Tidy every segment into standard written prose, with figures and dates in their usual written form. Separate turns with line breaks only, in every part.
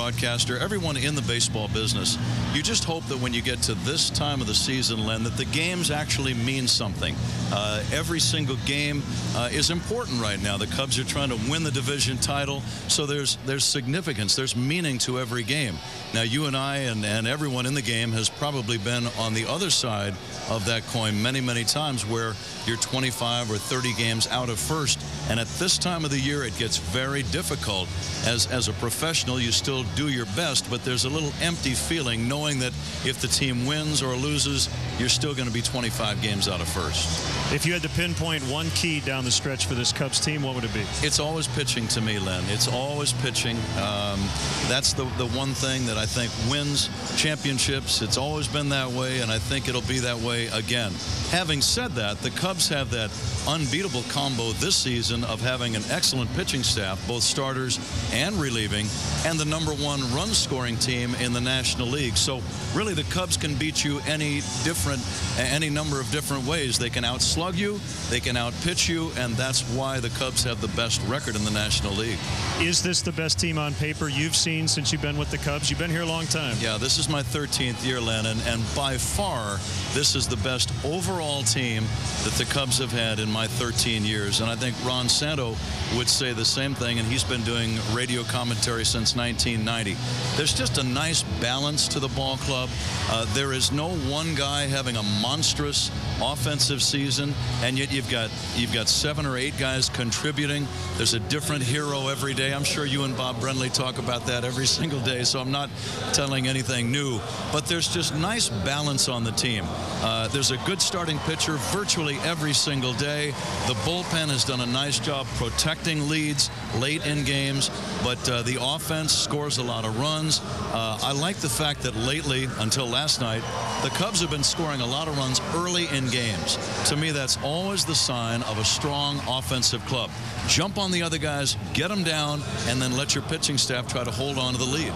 broadcaster, everyone in the baseball business, you just hope that when you get to this time of the season, Len, that the games actually mean something. Every single game is important right now. The Cubs are trying to win the division title, so there's significance, there's meaning to every game. Now, you and I and everyone in the game has probably been on the other side of that coin many, many times where you're 25 or 30 games out of first, and at this time of the year it gets very difficult. As a professional, you still do your best, but there's a little empty feeling knowing that if the team wins or loses, you're still going to be 25 games out of first.
If you had to pinpoint one key down the stretch for this Cubs team, what would it be?
It's always pitching to me, Len. It's always pitching. That's the one thing that I think wins championships. It's always been that way, and I think it'll be that way again. Having said that, the Cubs have that unbeatable combo this season of having an excellent pitching staff, both starters and relieving, and the #1 run-scoring team in the National League. So really the Cubs can beat you any number of different ways. They can outslug you, they can outpitch you, and that's why the Cubs have the best record in the National League.
Is this the best team on paper you've seen since you've been with the Cubs? You've been here a long time.
Yeah, this is my 13th year, Len, and by far this is the best overall team that the Cubs have had in my 13 years. And I think Ron Santo would say the same thing, and he's been doing radio commentary since 1990. There's just a nice balance to the ball club. There is no one guy having a monstrous offensive season, and yet you've got 7 or 8 guys contributing. There's a different hero every day. I'm sure you and Bob Brenly talk about that every single day, so I'm not telling anything new. But there's just nice balance on the team. There's a good starting pitcher virtually every single day. The bullpen has done a nice job protecting leads late in games, but the offense scores a lot of runs. I like the fact that lately, until last night, the Cubs have been scoring a lot of runs early in games. To me, that's always the sign of a strong offensive club. Jump on the other guys, get them down, and then let your pitching staff try to hold on to the lead.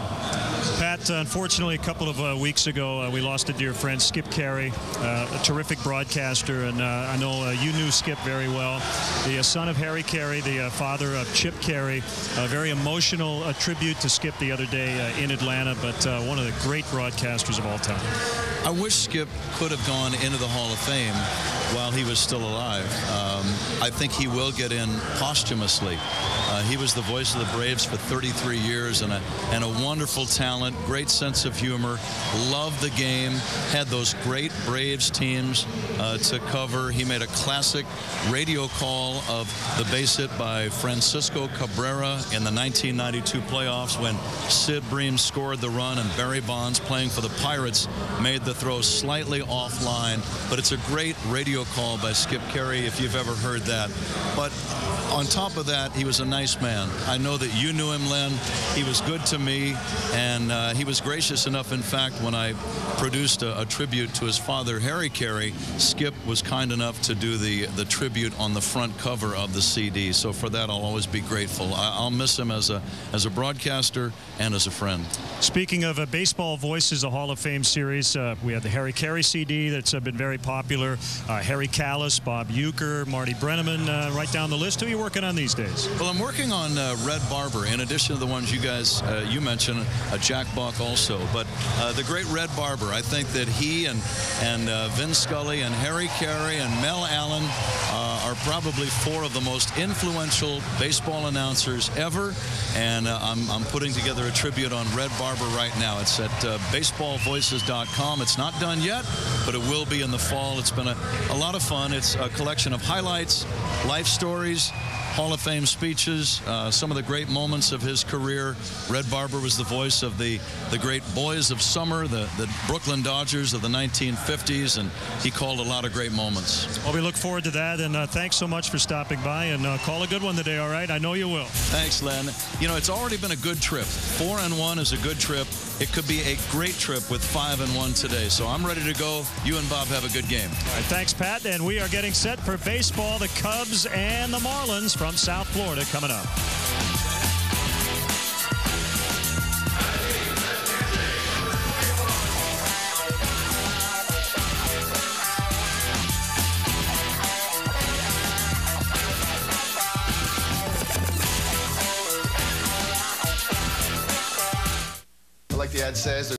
Pat, unfortunately, a couple of weeks ago, we lost a dear friend, Skip Carey, a terrific broadcaster, and I know you knew Skip very well. The son of Harry Carey, the father of Chip Carey. A very emotional tribute to Skip the other day in Atlanta, but one of the great broadcasters of all time.
I wish Skip could have gone into the Hall of Fame while he was still alive. I think he will get in posthumously. He was the voice of the Braves for 33 years and a wonderful talent, great sense of humor, loved the game, had those great Braves teams to cover. He made a classic radio call of the base hit by Francisco Cabrera in the 1992 playoffs when Sid Bream scored the run and Barry Bonds, playing for the Pirates, made the throw slightly offline. But it's a great radio call by Skip Carey if you've ever heard that. But on top of that, he was a nice man. I know that you knew him, Len. He was good to me, and he was gracious enough, in fact, when I produced a tribute to his father, Harry Carey, Skip was kind enough to do the tribute on the front cover of the CD. So for that, I'll always be grateful. I'll miss him as a broadcaster and as a friend.
Speaking of Baseball Voices, a Hall of Fame series, we have the Harry Carey CD that's been very popular. Harry Callis, Bob Uecker, Marty Brennaman, right down the list. Who are you working on these days?
Well, I'm working on Red Barber, in addition to the ones you guys, you mentioned, Jack Buck also. But the great Red Barber, I think that he and Vin Scully and Harry Carey and Mel Allen are probably 4 of the most influential baseball announcers ever. And I'm putting together a tribute on Red Barber right now. It's at baseballvoices.com. It's not done yet, but it will be in the fall. It's been a lot of fun. It's a collection of highlights, life stories, Hall of Fame speeches, some of the great moments of his career. Red Barber was the voice of the great Boys of Summer, the Brooklyn Dodgers of the 1950s, and he called a lot of great moments.
Well, we look forward to that, and thanks so much for stopping by, and call a good one today, all right? I know you will.
Thanks, Len. You know, it's already been a good trip. 4-1 is a good trip. It could be a great trip with 5-1 today, so I'm ready to go. You and Bob have a good game.
All right, thanks, Pat, and we are getting set for baseball. The Cubs and the Marlins from South Florida coming up.
like the ad says,